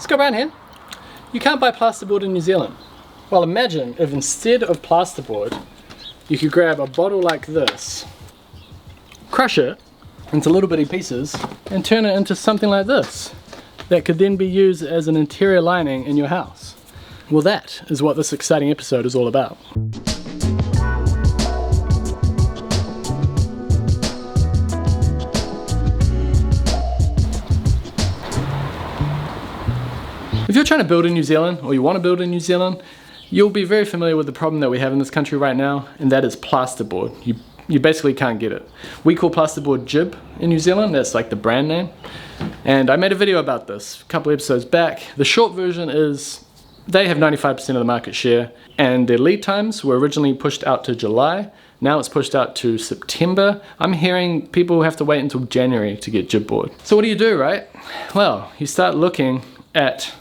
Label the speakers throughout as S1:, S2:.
S1: Let's go around here. You can't buy plasterboard in New Zealand. Well, imagine if instead of plasterboard, you could grab a bottle like this, crush it into little bitty pieces, and turn it into something like this that could then be used as an interior lining in your house. Well, that is what this exciting episode is all about. If you're trying to build in New Zealand, or you want to build in New Zealand, you'll be very familiar with the problem that we have in this country right now, and that is plasterboard. You basically can't get it. We call plasterboard jib in New Zealand, that's like the brand name. And I made a video about this a couple episodes back. The short version is they have 95% of the market share, and their lead times were originally pushed out to July. Now it's pushed out to September. I'm hearing people have to wait until January to get jib board. So what do you do, right? Well, you start looking at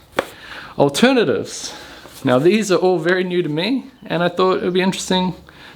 S1: alternatives. Now these are all very new to me, and I thought it would be interesting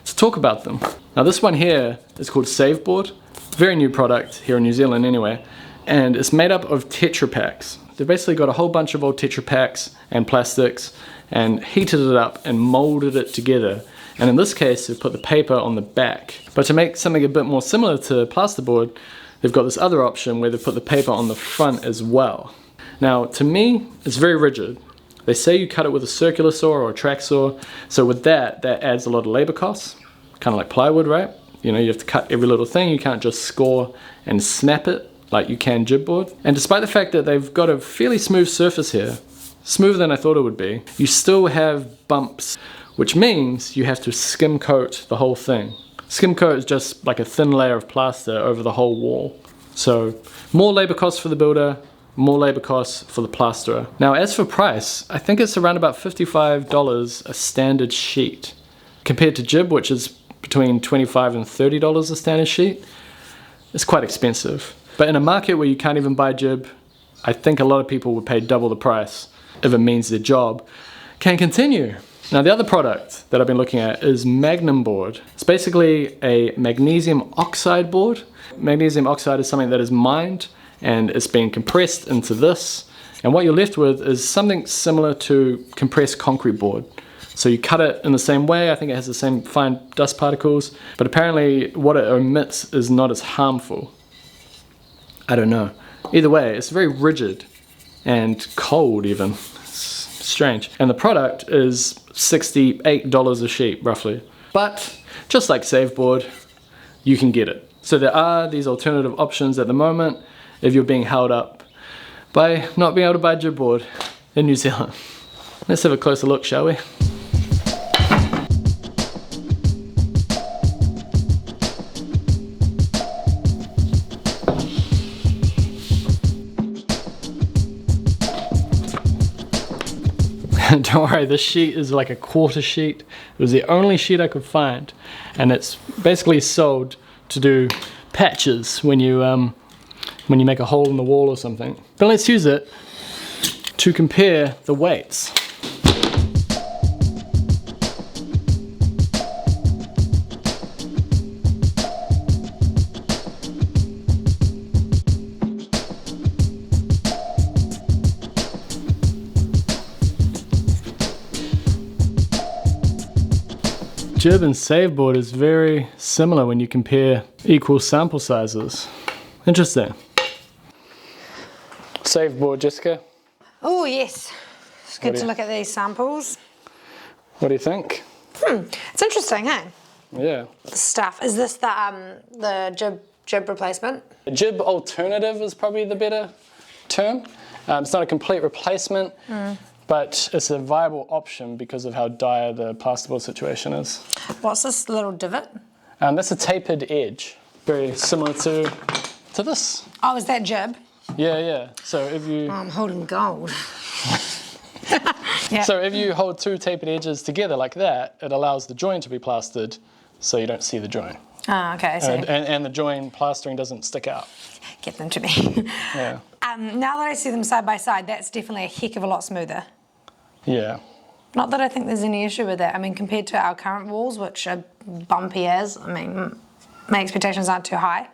S1: to talk about them. Now this one here is called Safeboard, very new product here in New Zealand anyway, and it's made up of Tetra Paks. They've basically got a whole bunch of old Tetra Paks and plastics and heated it up and molded it together. And in this case, they've put the paper on the back. But to make something a bit more similar to plasterboard, they've got this other option where they put the paper on the front as well. Now, to me, it's very rigid. They say you cut it with a circular saw or a track saw, so with that adds a lot of labor costs, kind of like plywood, right? You know, you have to cut every little thing, you can't just score and snap it like you can jib board. And despite the fact that they've got a fairly smooth surface here, smoother than I thought it would be, you still have bumps, which means you have to skim coat the whole thing. Skim coat is just like a thin layer of plaster over the whole wall. So more labor costs for the builder, more labor costs for the plasterer. Now as for price, I think it's around about $55 a standard sheet. Compared to jib, which is between $25 and $30 a standard sheet, it's quite expensive. But in a market where you can't even buy jib, I think a lot of people would pay double the price if it means their job can continue. Now the other product that I've been looking at is Magnum board. It's basically a magnesium oxide board. Magnesium oxide is something that is mined and it's been compressed into this, and what you're left with is something similar to compressed concrete board. So you cut it in the same way, I think it has the same fine dust particles, but apparently what it emits is not as harmful. I don't know. Either way, it's very rigid and cold even. It's strange. And the product is $68 a sheet roughly. But just like Safeboard, you can get it. So there are these alternative options at the moment if you're being held up by not being able to buy jib board in New Zealand. Let's have a closer look, shall we? Don't worry, this sheet is like a quarter sheet. It was the only sheet I could find, and it's basically sold to do patches when you make a hole in the wall or something. But let's use it to compare the weights. Jib and Safeboard is very similar when you compare equal sample sizes. Interesting. Safeboard, Jessica?
S2: Oh yes, it's good to look at these samples.
S1: What do you think?
S2: It's interesting, hey?
S1: Yeah.
S2: The stuff, is this the jib replacement?
S1: A jib alternative is probably the better term. It's not a complete replacement, but it's a viable option because of how dire the plasterboard situation is.
S2: What's this little divot?
S1: That's a tapered edge, very similar to this.
S2: Oh, is that jib?
S1: Yeah, yeah. So if you...
S2: Oh, I'm holding gold. Yeah.
S1: So if you hold two tapered edges together like that, it allows the join to be plastered so you don't see the join.
S2: Ah, okay, I see.
S1: And the join plastering doesn't stick out.
S2: Get them to me.
S1: Yeah.
S2: Now that I see them side by side, that's definitely a heck of a lot smoother.
S1: Yeah.
S2: Not that I think there's any issue with that. I mean, compared to our current walls, which are bumpy as, I mean, my expectations aren't too high.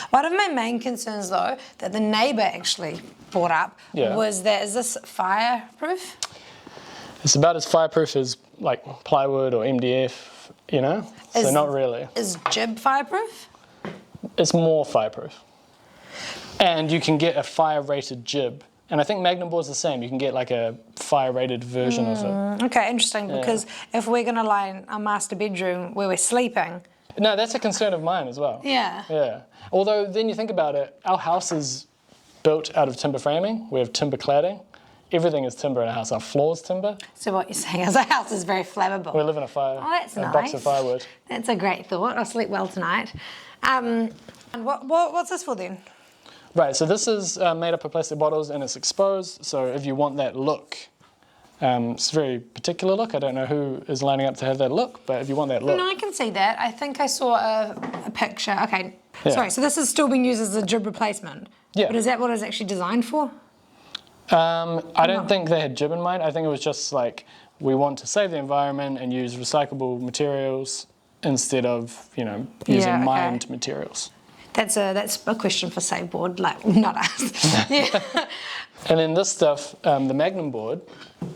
S2: One of my main concerns, though, that the neighbour actually brought up was that, is this fireproof?
S1: It's about as fireproof as like plywood or MDF, you know? So not really.
S2: Is jib fireproof?
S1: It's more fireproof. And you can get a fire-rated jib. And I think Magnum board's the same. You can get like a fire-rated version of it.
S2: Okay, interesting, because if we're going to lie in our master bedroom where we're sleeping...
S1: No, that's a concern of mine as well.
S2: Yeah.
S1: Yeah. Although then you think about it, our house is built out of timber framing. We have timber cladding. Everything is timber in our house. Our floor's timber. So
S2: what you're saying is our house is very flammable.
S1: We live in a box of firewood.
S2: That's a great thought. I'll sleep well tonight. And what's this for then?
S1: Right, so this is made up of plastic bottles and it's exposed. So if you want that look, it's a very particular look. I don't know who is lining up to have that look, but if you want that look.
S2: No, I can see that. I think I saw a picture. Okay, sorry, so this is still being used as a jib replacement?
S1: Yeah.
S2: But is that what it's actually designed for?
S1: I don't think they had jib in mind. I think it was just like, we want to save the environment and use recyclable materials instead of, you know, using mined materials.
S2: That's a question for Safeboard, like, not us. Yeah.
S1: And then this stuff, the Magnum board,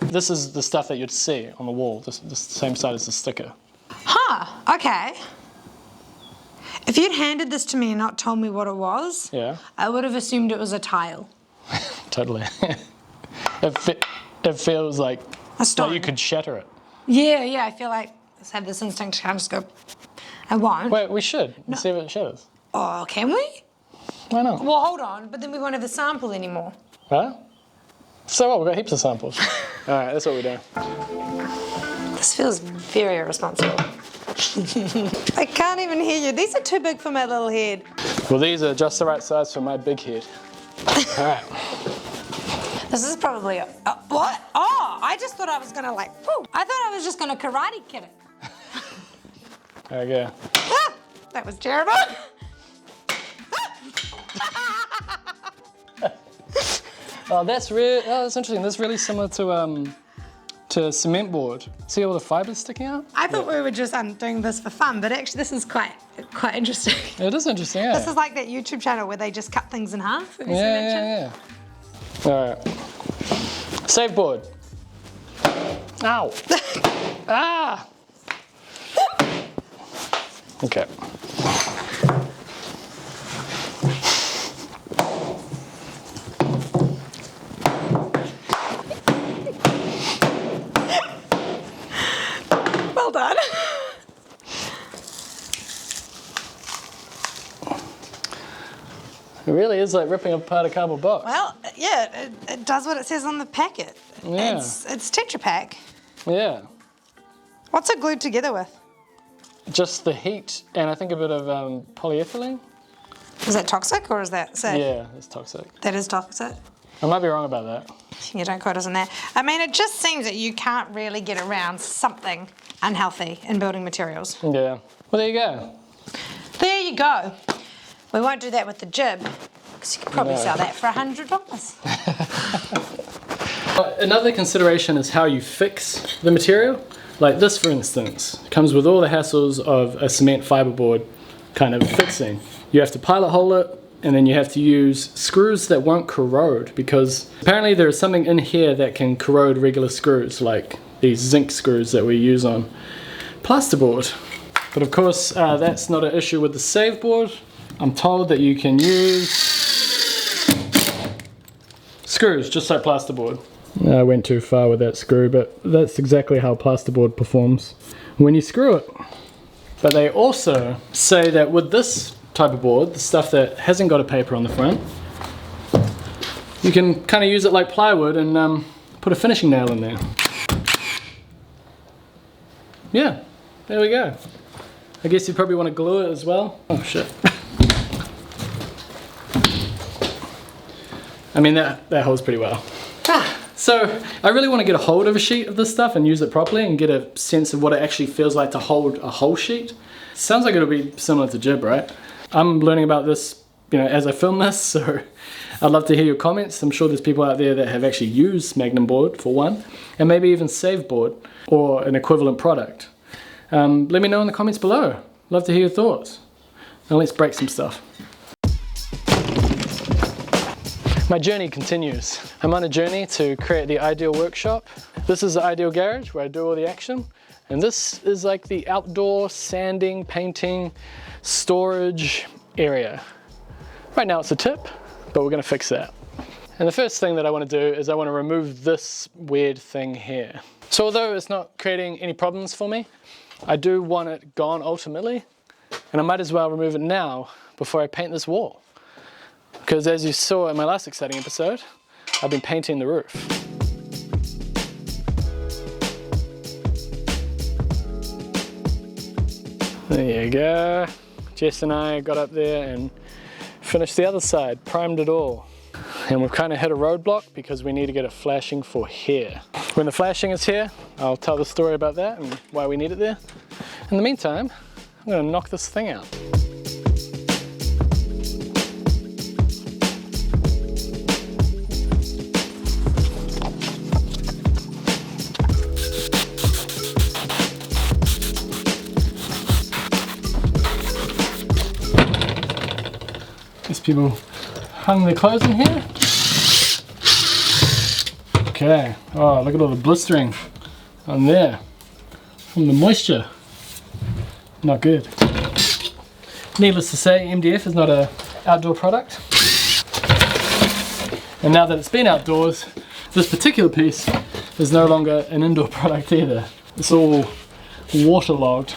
S1: this is the stuff that you'd see on the wall, this same side as the sticker.
S2: Huh, okay. If you'd handed this to me and not told me what it was, I would have assumed it was a tile.
S1: Totally. It feels like you could shatter it.
S2: Yeah, I feel like I just have this instinct to kind of just go, I won't.
S1: Wait, we should. No. See if it shatters.
S2: Oh, can we?
S1: Why not?
S2: Well, hold on, but then we won't have the sample anymore.
S1: Huh? So what? We've got heaps of samples. All right, that's what we do.
S2: This feels very irresponsible. I can't even hear you. These are too big for my little head.
S1: Well, these are just the right size for my big head. All right.
S2: This is probably a what? Oh, I just thought I was gonna like, whew, I thought I was just gonna karate kid it.
S1: There we go.
S2: Ah, that was terrible.
S1: Oh, that's interesting. That's really similar to cement board. See all the fibers sticking out?
S2: I thought we were just doing this for fun, but actually this is quite interesting.
S1: It is interesting, yeah.
S2: This is like that YouTube channel where they just cut things in half. Have you seen that channel?
S1: Yeah. All right. Safeboard. Ow. Ah. Okay.
S2: Well done.
S1: It really is like ripping apart a cardboard box.
S2: Well, yeah, it does what it says on the packet.
S1: Yeah.
S2: It's Tetra Pak.
S1: Yeah.
S2: What's it glued together with?
S1: Just the heat and I think a bit of polyethylene.
S2: Is that toxic or is that safe?
S1: Yeah, it's toxic.
S2: That is toxic?
S1: I might be wrong about that.
S2: Yeah, don't quote us on that. I mean, it just seems that you can't really get around something unhealthy in building materials.
S1: Yeah. Well, there you go.
S2: There you go. We won't do that with the jib, because you could probably sell that for $100.
S1: Another consideration is how you fix the material. Like this, for instance, comes with all the hassles of a cement fiberboard kind of fixing. You have to pilot hole it, and then you have to use screws that won't corrode, because apparently there is something in here that can corrode regular screws, like these zinc screws that we use on plasterboard. But of course, that's not an issue with the Safeboard. I'm told that you can use screws, just like plasterboard. I went too far with that screw, but that's exactly how plasterboard performs when you screw it. But they also say that with this type of board, the stuff that hasn't got a paper on the front, you can kind of use it like plywood and put a finishing nail in there. Yeah, there we go. I guess you probably want to glue it as well. Oh shit. I mean, that holds pretty well. So I really want to get a hold of a sheet of this stuff and use it properly and get a sense of what it actually feels like to hold a whole sheet. Sounds like it'll be similar to jib, right? I'm learning about this, you know, as I film this, so I'd love to hear your comments. I'm sure there's people out there that have actually used Magnum board for one, and maybe even Safeboard or an equivalent product. Let me know in the comments below. Love to hear your thoughts. Now let's break some stuff. My journey continues. I'm on a journey to create the ideal workshop. This is the ideal garage where I do all the action. And this is like the outdoor sanding, painting, storage area. Right now it's a tip, but we're gonna fix that. And the first thing that I want to do is I want to remove this weird thing here. So although it's not creating any problems for me, I do want it gone ultimately, and I might as well remove it now before I paint this wall. Because as you saw in my last exciting episode, I've been painting the roof. There you go. Jess and I got up there and finished the other side, primed it all. And we've kind of hit a roadblock because we need to get a flashing for here. When the flashing is here, I'll tell the story about that and why we need it there. In the meantime, I'm going to knock this thing out. These people hung their clothes in here. Okay, oh look at all the blistering on there from the moisture. Not good. Needless to say, MDF is not an outdoor product. And now that it's been outdoors, this particular piece is no longer an indoor product either. It's all waterlogged.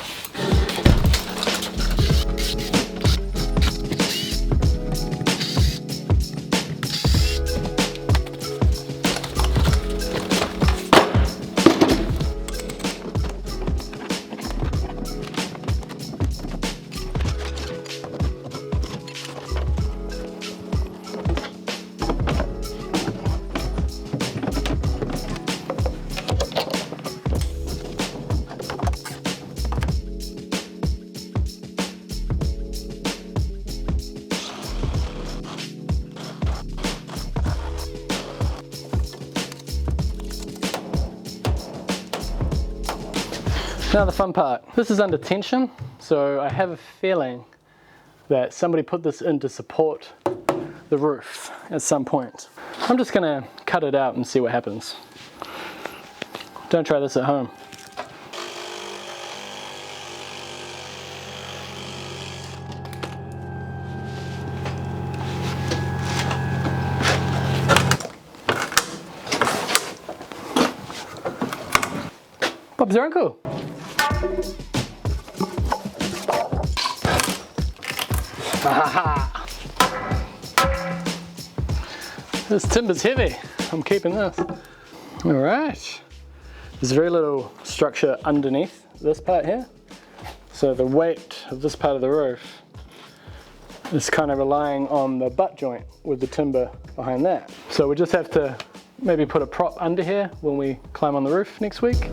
S1: Now the fun part. This is under tension, so I have a feeling that somebody put this in to support the roof at some point. I'm just gonna cut it out and see what happens. Don't try this at home. Bob's your uncle. This timber's heavy. I'm keeping this. All right. There's very little structure underneath this part here. So the weight of this part of the roof is kind of relying on the butt joint with the timber behind that. So we just have to maybe put a prop under here when we climb on the roof next week.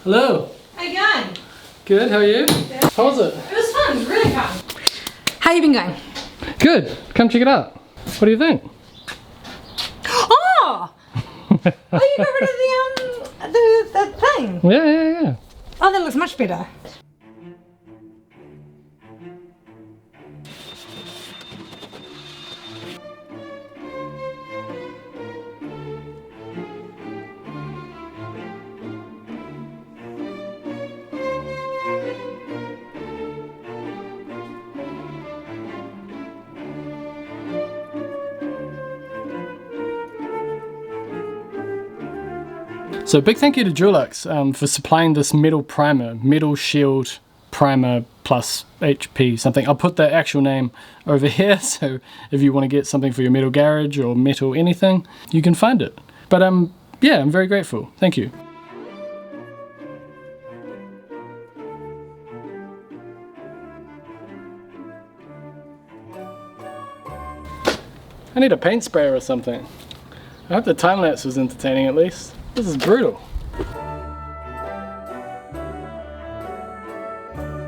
S1: Hello.
S2: How you going?
S1: Good, how are you?
S2: Good.
S1: How was it?
S2: It was fun, really fun. How you been going?
S1: Good, come check it out. What do you think?
S2: Oh! Oh, you got rid of the thing?
S1: Yeah.
S2: Oh, that looks much better.
S1: So big thank you to Dulux for supplying this metal primer, Metal Shield Primer plus HP something. I'll put the actual name over here, so if you want to get something for your metal garage or metal anything, you can find it. But yeah, I'm very grateful. Thank you. I need a paint sprayer or something. I hope the time lapse was entertaining at least. This is brutal.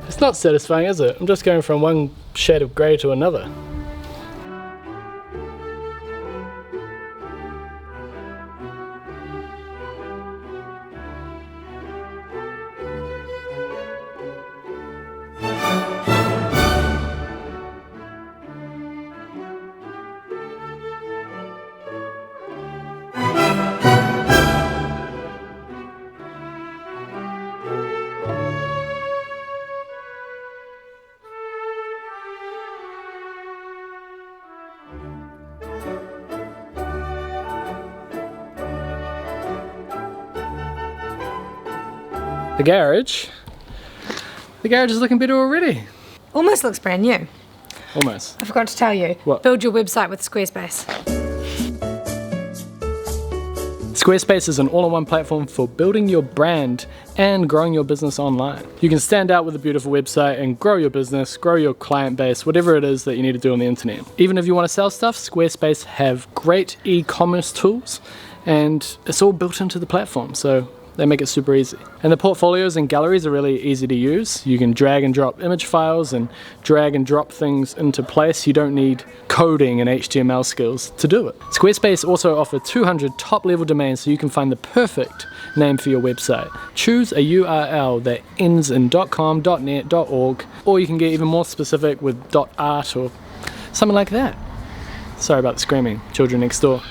S1: It's not satisfying, is it? I'm just going from one shade of grey to another. The garage is looking better already.
S2: Almost looks brand new.
S1: Almost.
S2: I forgot to tell you.
S1: What?
S2: Build your website with Squarespace.
S1: Squarespace is an all-in-one platform for building your brand and growing your business online. You can stand out with a beautiful website and grow your business, grow your client base, whatever it is that you need to do on the internet. Even if you want to sell stuff, Squarespace have great e-commerce tools and it's all built into the platform, so they make it super easy. And the portfolios and galleries are really easy to use. You can drag and drop image files and drag and drop things into place. You don't need coding and HTML skills to do it. Squarespace also offer 200 top-level domains so you can find the perfect name for your website. Choose a URL that ends in .com, .net, .org, or you can get even more specific with .art or something like that. Sorry about the screaming, children next door.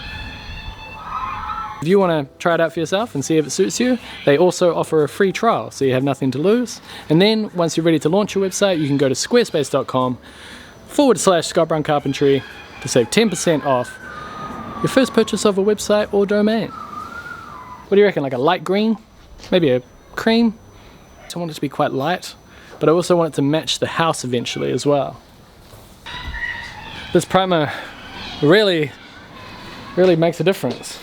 S1: If you want to try it out for yourself and see if it suits you, they also offer a free trial, so you have nothing to lose. And then, once you're ready to launch your website, you can go to squarespace.com/Scott Brown Carpentry to save 10% off your first purchase of a website or domain. What do you reckon, like a light green? Maybe a cream? I want it to be quite light, but I also want it to match the house eventually as well. This primer really makes a difference.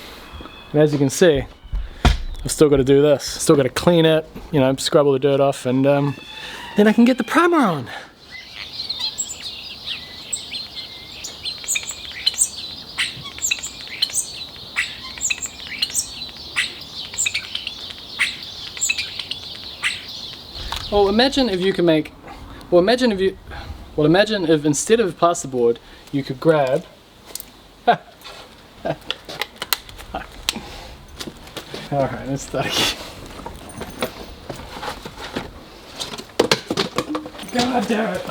S1: And as you can see, I've still got to do this. Still got to clean it, you know, scrub all the dirt off, and then I can get the primer on. Well, imagine if instead of plasterboard, you could grab Alright, let's start again. God damn it.